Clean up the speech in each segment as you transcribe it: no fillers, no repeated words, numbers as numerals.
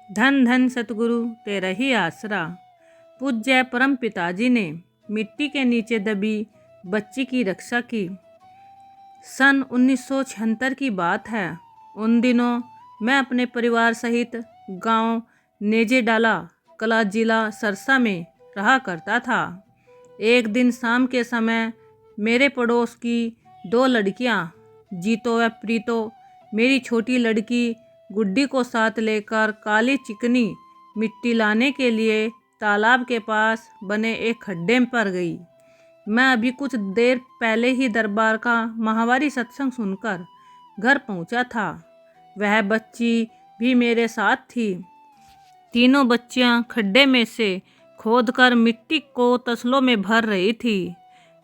धन धन सतगुरु तेरा ही आसरा। पूज्य परम पिताजी ने मिट्टी के नीचे दबी बच्ची की रक्षा की। सन 1976 की बात है। उन दिनों मैं अपने परिवार सहित गांव नेजेडाला कला जिला सरसा में रहा करता था। एक दिन शाम के समय मेरे पड़ोस की दो लड़कियां जीतो व प्रीतो मेरी छोटी लड़की गुड्डी को साथ लेकर काली चिकनी मिट्टी लाने के लिए तालाब के पास बने एक खड्डे पर गई। मैं अभी कुछ देर पहले ही दरबार का माहवारी सत्संग सुनकर घर पहुंचा था। वह बच्ची भी मेरे साथ थी। तीनों बच्चियां खड्डे में से खोदकर मिट्टी को तसलों में भर रही थी।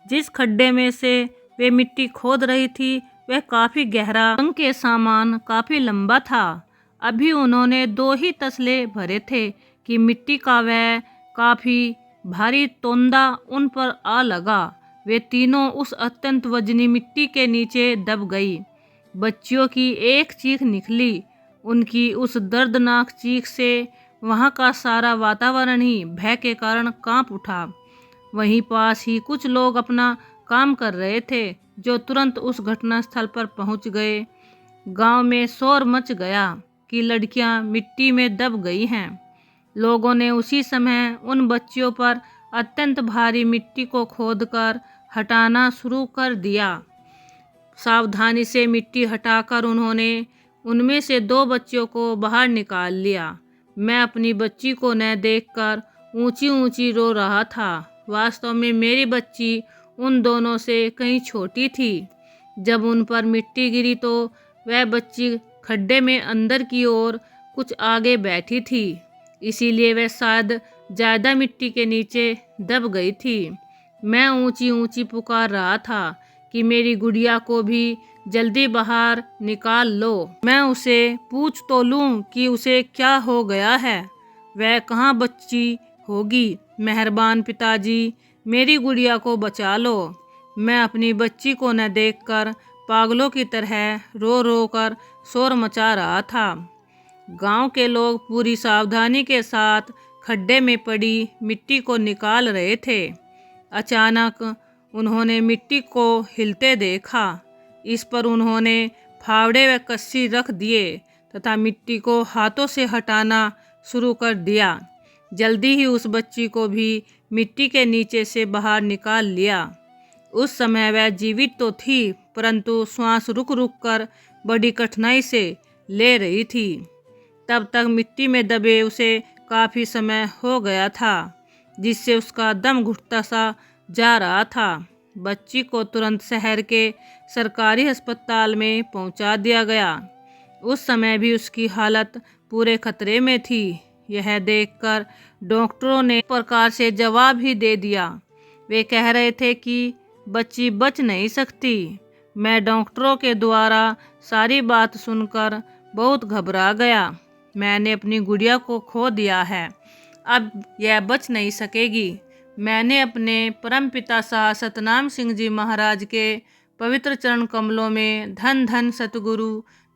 जिस खड्डे में से वे मिट्टी खोद रही थी वह काफ़ी गहरा, रंग के सामान काफ़ी लंबा था। अभी उन्होंने 2 ही तसले भरे थे कि मिट्टी का वह काफ़ी भारी तोंदा उन पर आ लगा। वे तीनों उस अत्यंत वजनी मिट्टी के नीचे दब गई। बच्चियों की एक चीख निकली। उनकी उस दर्दनाक चीख से वहाँ का सारा वातावरण ही भय के कारण कांप उठा। वहीं पास ही कुछ लोग अपना काम कर रहे थे जो तुरंत उस घटना स्थल पर पहुंच गए। गांव में शोर मच गया कि लड़कियां मिट्टी में दब गई हैं। लोगों ने उसी समय उन बच्चियों पर अत्यंत भारी मिट्टी को खोदकर हटाना शुरू कर दिया। सावधानी से मिट्टी हटाकर उन्होंने उनमें से 2 बच्चियों को बाहर निकाल लिया। मैं अपनी बच्ची को न देखकर ऊंची ऊंची रो रहा था। वास्तव में मेरी बच्ची उन दोनों से कहीं छोटी थी। जब उन पर मिट्टी गिरी तो वह बच्ची खड्डे में अंदर की ओर कुछ आगे बैठी थी, इसीलिए वह शायद ज़्यादा मिट्टी के नीचे दब गई थी। मैं ऊंची ऊंची पुकार रहा था कि मेरी गुड़िया को भी जल्दी बाहर निकाल लो। मैं उसे पूछ तो लूँ कि उसे क्या हो गया है, वह कहाँ बच्ची होगी। मेहरबान पिताजी, मेरी गुड़िया को बचा लो। मैं अपनी बच्ची को न देखकर पागलों की तरह रो रो कर शोर मचा रहा था। गांव के लोग पूरी सावधानी के साथ खड्डे में पड़ी मिट्टी को निकाल रहे थे। अचानक उन्होंने मिट्टी को हिलते देखा। इस पर उन्होंने फावड़े व कस्सी रख दिए तथा मिट्टी को हाथों से हटाना शुरू कर दिया। जल्दी ही उस बच्ची को भी मिट्टी के नीचे से बाहर निकाल लिया। उस समय वह जीवित तो थी, परंतु श्वास रुक रुक कर बड़ी कठिनाई से ले रही थी। तब तक मिट्टी में दबे उसे काफ़ी समय हो गया था, जिससे उसका दम घुटता सा जा रहा था। बच्ची को तुरंत शहर के सरकारी अस्पताल में पहुंचा दिया गया। उस समय भी उसकी हालत पूरे खतरे में थी। यह देखकर डॉक्टरों ने एक प्रकार से जवाब ही दे दिया। वे कह रहे थे कि बच्ची बच नहीं सकती। मैं डॉक्टरों के द्वारा सारी बात सुनकर बहुत घबरा गया। मैंने अपनी गुड़िया को खो दिया है, अब यह बच नहीं सकेगी। मैंने अपने परमपिता शाह सतनाम सिंह जी महाराज के पवित्र चरण कमलों में धन धन सतगुरु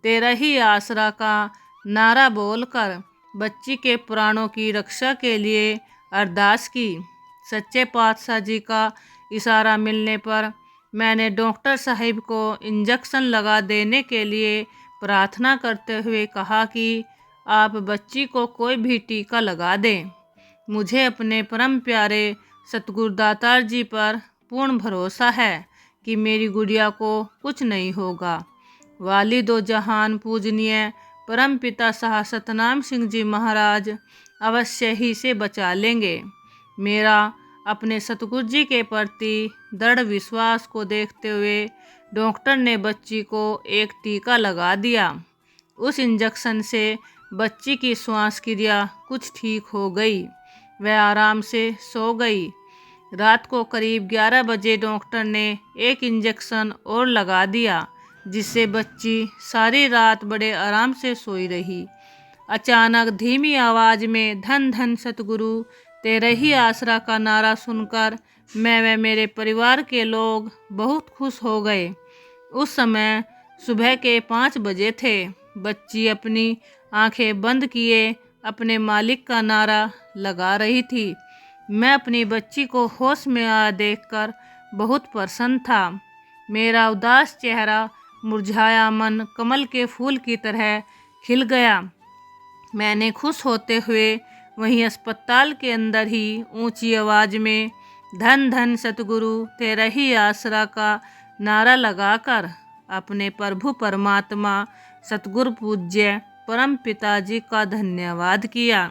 तेरा ही आसरा का नारा बोलकर बच्ची के प्राणों की रक्षा के लिए अरदास की। सच्चे पातशाह जी का इशारा मिलने पर मैंने डॉक्टर साहिब को इंजेक्शन लगा देने के लिए प्रार्थना करते हुए कहा कि आप बच्ची को कोई भी टीका लगा दें। मुझे अपने परम प्यारे सतगुरु दातार जी पर पूर्ण भरोसा है कि मेरी गुड़िया को कुछ नहीं होगा। वालिदो जहान पूजनीय परम पिता शाह सतनाम सिंह जी महाराज अवश्य ही से बचा लेंगे। मेरा अपने सतगुरु जी के प्रति दृढ़ विश्वास को देखते हुए डॉक्टर ने बच्ची को एक टीका लगा दिया। उस इंजेक्शन से बच्ची की श्वास क्रिया कुछ ठीक हो गई। वह आराम से सो गई। रात को करीब 11 बजे डॉक्टर ने एक इंजेक्शन और लगा दिया, जिससे बच्ची सारी रात बड़े आराम से सोई रही। अचानक धीमी आवाज़ में धन धन सतगुरु तेरे ही आसरा का नारा सुनकर मैं व मेरे परिवार के लोग बहुत खुश हो गए। उस समय सुबह के 5 बजे थे। बच्ची अपनी आंखें बंद किए अपने मालिक का नारा लगा रही थी। मैं अपनी बच्ची को होश में आ देखकर बहुत प्रसन्न था। मेरा उदास चेहरा मुरझाया मन कमल के फूल की तरह खिल गया। मैंने खुश होते हुए वहीं अस्पताल के अंदर ही ऊंची आवाज में धन धन सतगुरु तेरा ही आसरा का नारा लगाकर अपने प्रभु परमात्मा सतगुरु पूज्य परम पिताजी का धन्यवाद किया।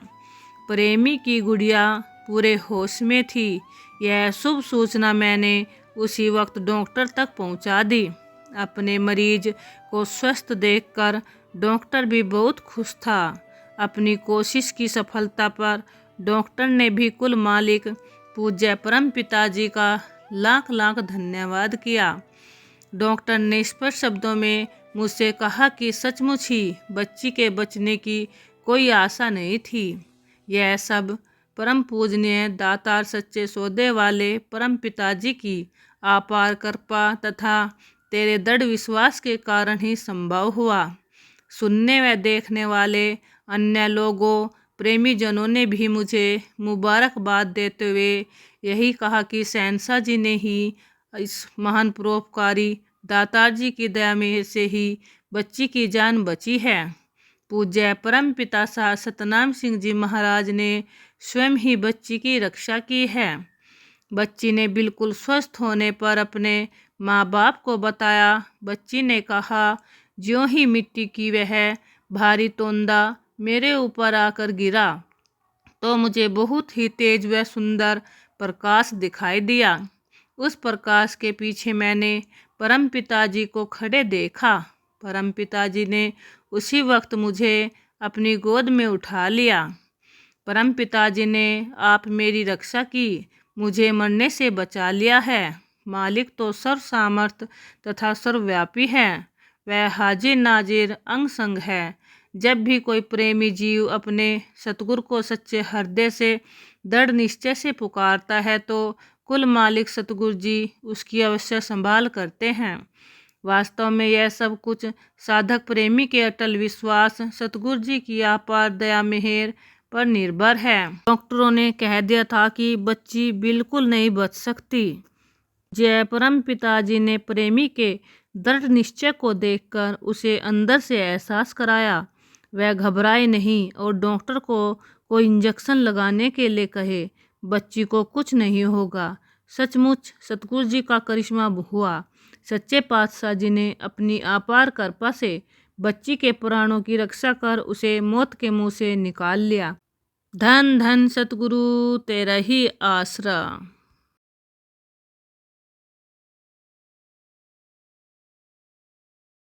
प्रेमी की गुड़िया पूरे होश में थी। यह शुभ सूचना मैंने उसी वक्त डॉक्टर तक पहुंचा दी। अपने मरीज को स्वस्थ देखकर डॉक्टर भी बहुत खुश था। अपनी कोशिश की सफलता पर डॉक्टर ने भी कुल मालिक पूज्य परम पिताजी का लाख लाख धन्यवाद किया। डॉक्टर ने स्पष्ट शब्दों में मुझसे कहा कि सचमुच ही बच्ची के बचने की कोई आशा नहीं थी। यह सब परम पूजनीय दातार सच्चे सौदे वाले परम पिताजी की अपार कृपा तथा तेरे दृढ़ विश्वास के कारण ही संभव हुआ। सुनने व देखने वाले अन्य लोगों प्रेमी जनों ने भी मुझे मुबारकबाद देते हुए यही कहा कि शहंशाह जी ने ही इस महान परोपकारी दातार जी की दया में से ही बच्ची की जान बची है। पूज्य परम पिता शाह सतनाम सिंह जी महाराज ने स्वयं ही बच्ची की रक्षा की है। बच्ची ने बिल्कुल स्वस्थ होने पर अपने माँ बाप को बताया। बच्ची ने कहा, ज्यों ही मिट्टी की वह भारी तोंदा मेरे ऊपर आकर गिरा तो मुझे बहुत ही तेज व सुंदर प्रकाश दिखाई दिया। उस प्रकाश के पीछे मैंने परम पिताजी को खड़े देखा। परम पिताजी ने उसी वक्त मुझे अपनी गोद में उठा लिया। परम पिताजी ने आप मेरी रक्षा की, मुझे मरने से बचा लिया है। मालिक तो सर्व सामर्थ तथा सर्वव्यापी है। वह हाजिर नाजिर अंग संग है। जब भी कोई प्रेमी जीव अपने सतगुरु को सच्चे हृदय से दृढ़ निश्चय से पुकारता है तो कुल मालिक सतगुरु जी उसकी अवश्य संभाल करते हैं। वास्तव में यह सब कुछ साधक प्रेमी के अटल विश्वास सतगुरु जी की अपार दया मेहर पर निर्भर है। डॉक्टरों ने कह दिया था कि बच्ची बिल्कुल नहीं बच सकती। जय परम पिताजी ने प्रेमी के दृढ़ निश्चय को देखकर उसे अंदर से एहसास कराया। वह घबराए नहीं और डॉक्टर को कोई इंजेक्शन लगाने के लिए कहे। बच्ची को कुछ नहीं होगा। सचमुच सतगुरु जी का करिश्मा हुआ। सच्चे पातशाह जी ने अपनी अपार कृपा से बच्ची के प्राणों की रक्षा कर उसे मौत के मुंह से निकाल लिया। धन धन सतगुरु तेरा ही आसरा।